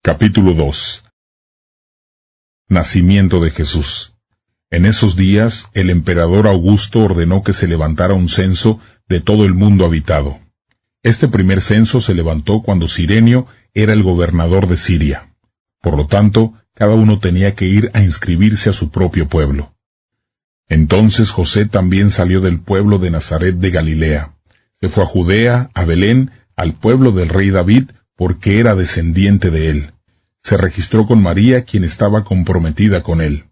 Capítulo 2. Nacimiento de Jesús. En esos días, el emperador Augusto ordenó que se levantara un censo de todo el mundo habitado. Este primer censo se levantó cuando Cirenio era el gobernador de Siria. Por lo tanto, cada uno tenía que ir a inscribirse a su propio pueblo. Entonces José también salió del pueblo de Nazaret de Galilea. Se fue a Judea, a Belén, al pueblo del rey David, porque era descendiente de él. Se registró con María, quien estaba comprometida con él.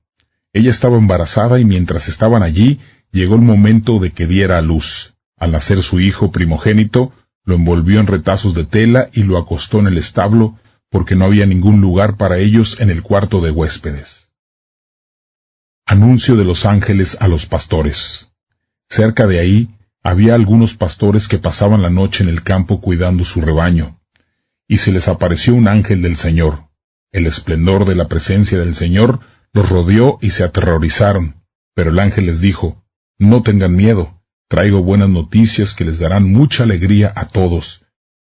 Ella estaba embarazada y mientras estaban allí, llegó el momento de que diera a luz. Al nacer su hijo primogénito, lo envolvió en retazos de tela y lo acostó en el establo, porque no había ningún lugar para ellos en el cuarto de huéspedes. Anuncio de los ángeles a los pastores. Cerca de ahí, había algunos pastores que pasaban la noche en el campo cuidando su rebaño. Y se les apareció un ángel del Señor. El esplendor de la presencia del Señor los rodeó y se aterrorizaron. Pero el ángel les dijo: «No tengan miedo, traigo buenas noticias que les darán mucha alegría a todos.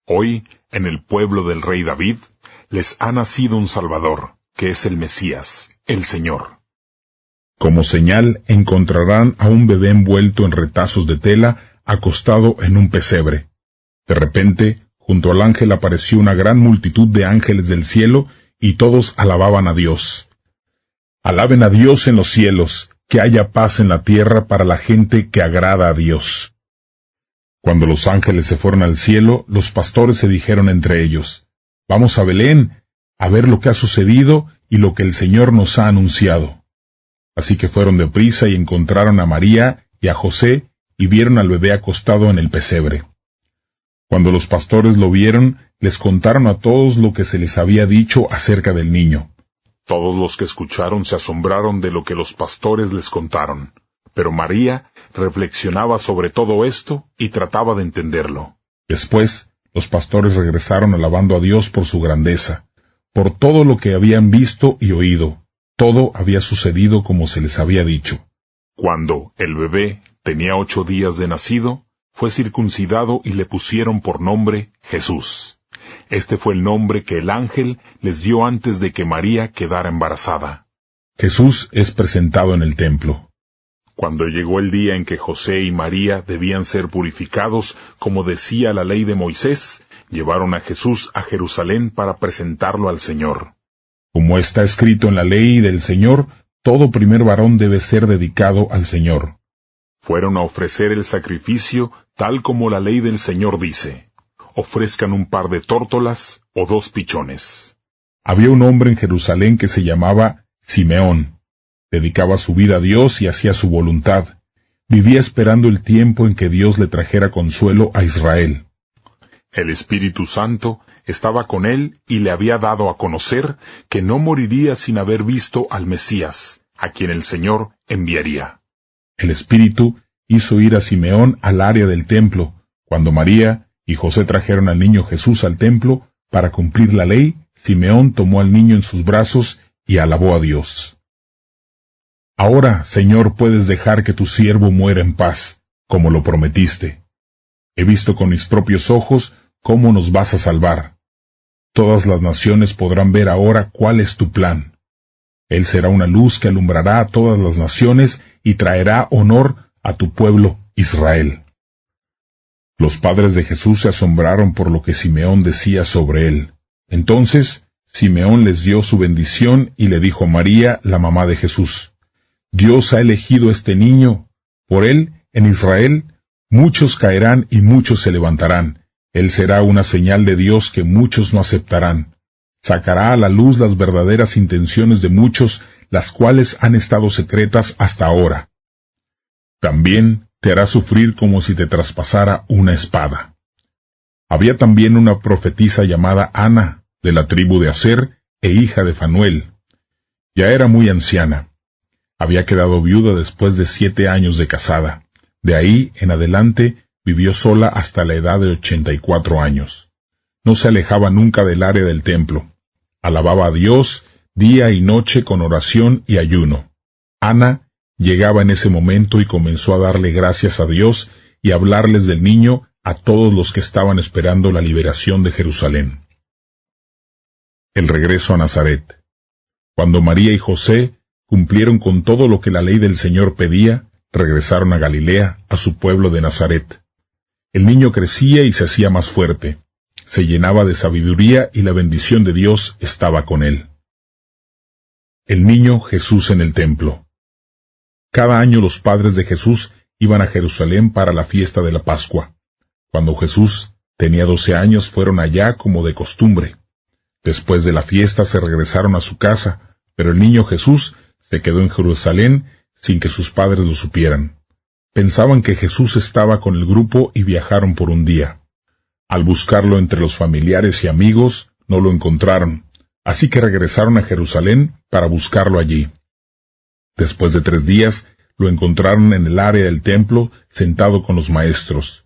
Hoy, en el pueblo del rey David, les ha nacido un Salvador, que es el Mesías, el Señor. Como señal encontrarán a un bebé envuelto en retazos de tela, acostado en un pesebre». De repente, junto al ángel apareció una gran multitud de ángeles del cielo, y todos alababan a Dios. «Alaben a Dios en los cielos, que haya paz en la tierra para la gente que agrada a Dios». Cuando los ángeles se fueron al cielo, los pastores se dijeron entre ellos: «Vamos a Belén, a ver lo que ha sucedido y lo que el Señor nos ha anunciado». Así que fueron deprisa y encontraron a María y a José, y vieron al bebé acostado en el pesebre. Cuando los pastores lo vieron, les contaron a todos lo que se les había dicho acerca del niño. Todos los que escucharon se asombraron de lo que los pastores les contaron, pero María reflexionaba sobre todo esto y trataba de entenderlo. Después, los pastores regresaron alabando a Dios por su grandeza, por todo lo que habían visto y oído. Todo había sucedido como se les había dicho. Cuando el bebé tenía 8 días de nacido, fue circuncidado y le pusieron por nombre Jesús. Este fue el nombre que el ángel les dio antes de que María quedara embarazada. Jesús es presentado en el templo. Cuando llegó el día en que José y María debían ser purificados, como decía la ley de Moisés, llevaron a Jesús a Jerusalén para presentarlo al Señor. Como está escrito en la ley del Señor, todo primer varón debe ser dedicado al Señor. Fueron a ofrecer el sacrificio tal como la ley del Señor dice: ofrezcan un par de tórtolas o 2 pichones. Había un hombre en Jerusalén que se llamaba Simeón. Dedicaba su vida a Dios y hacía su voluntad. Vivía esperando el tiempo en que Dios le trajera consuelo a Israel. El Espíritu Santo estaba con él y le había dado a conocer que no moriría sin haber visto al Mesías, a quien el Señor enviaría. El Espíritu hizo ir a Simeón al área del templo. Cuando María y José trajeron al niño Jesús al templo para cumplir la ley, Simeón tomó al niño en sus brazos y alabó a Dios. «Ahora, Señor, puedes dejar que tu siervo muera en paz, como lo prometiste. He visto con mis propios ojos cómo nos vas a salvar. Todas las naciones podrán ver ahora cuál es tu plan. Él será una luz que alumbrará a todas las naciones y traerá honor a tu pueblo Israel». Los padres de Jesús se asombraron por lo que Simeón decía sobre él. Entonces, Simeón les dio su bendición y le dijo a María, la mamá de Jesús: «Dios ha elegido este niño. Por él, en Israel, muchos caerán y muchos se levantarán. Él será una señal de Dios que muchos no aceptarán. Sacará a la luz las verdaderas intenciones de muchos, las cuales han estado secretas hasta ahora. También te hará sufrir como si te traspasara una espada». Había también una profetisa llamada Ana, de la tribu de Aser, e hija de Fanuel. Ya era muy anciana. Había quedado viuda después de 7 años de casada. De ahí en adelante vivió sola hasta la edad de 84 años. No se alejaba nunca del área del templo. Alababa a Dios día y noche con oración y ayuno. Ana llegaba en ese momento y comenzó a darle gracias a Dios y a hablarles del niño a todos los que estaban esperando la liberación de Jerusalén. El regreso a Nazaret. Cuando María y José cumplieron con todo lo que la ley del Señor pedía, regresaron a Galilea, a su pueblo de Nazaret. El niño crecía y se hacía más fuerte, se llenaba de sabiduría y la bendición de Dios estaba con él. El niño Jesús en el templo. Cada año los padres de Jesús iban a Jerusalén para la fiesta de la Pascua. Cuando Jesús tenía 12 años fueron allá como de costumbre. Después de la fiesta se regresaron a su casa, pero el niño Jesús se quedó en Jerusalén sin que sus padres lo supieran. Pensaban que Jesús estaba con el grupo y viajaron por un día. Al buscarlo entre los familiares y amigos, no lo encontraron, así que regresaron a Jerusalén para buscarlo allí. Después de 3 días, lo encontraron en el área del templo, sentado con los maestros.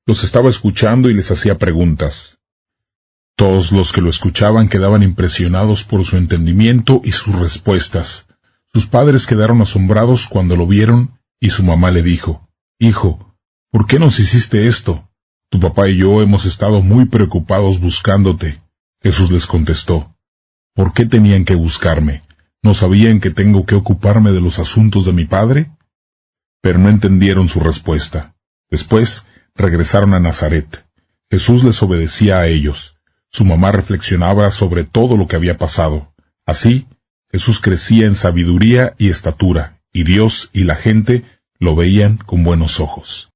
Los estaba escuchando y les hacía preguntas. Todos los que lo escuchaban quedaban impresionados por su entendimiento y sus respuestas. Sus padres quedaron asombrados cuando lo vieron, y su mamá le dijo, «Hijo, ¿por qué nos hiciste esto? Tu papá y yo hemos estado muy preocupados buscándote». Jesús les contestó, «¿Por qué tenían que buscarme? ¿No sabían que tengo que ocuparme de los asuntos de mi padre?» Pero no entendieron su respuesta. Después regresaron a Nazaret. Jesús les obedecía a ellos. Su mamá reflexionaba sobre todo lo que había pasado. Así, Jesús crecía en sabiduría y estatura, y Dios y la gente lo veían con buenos ojos.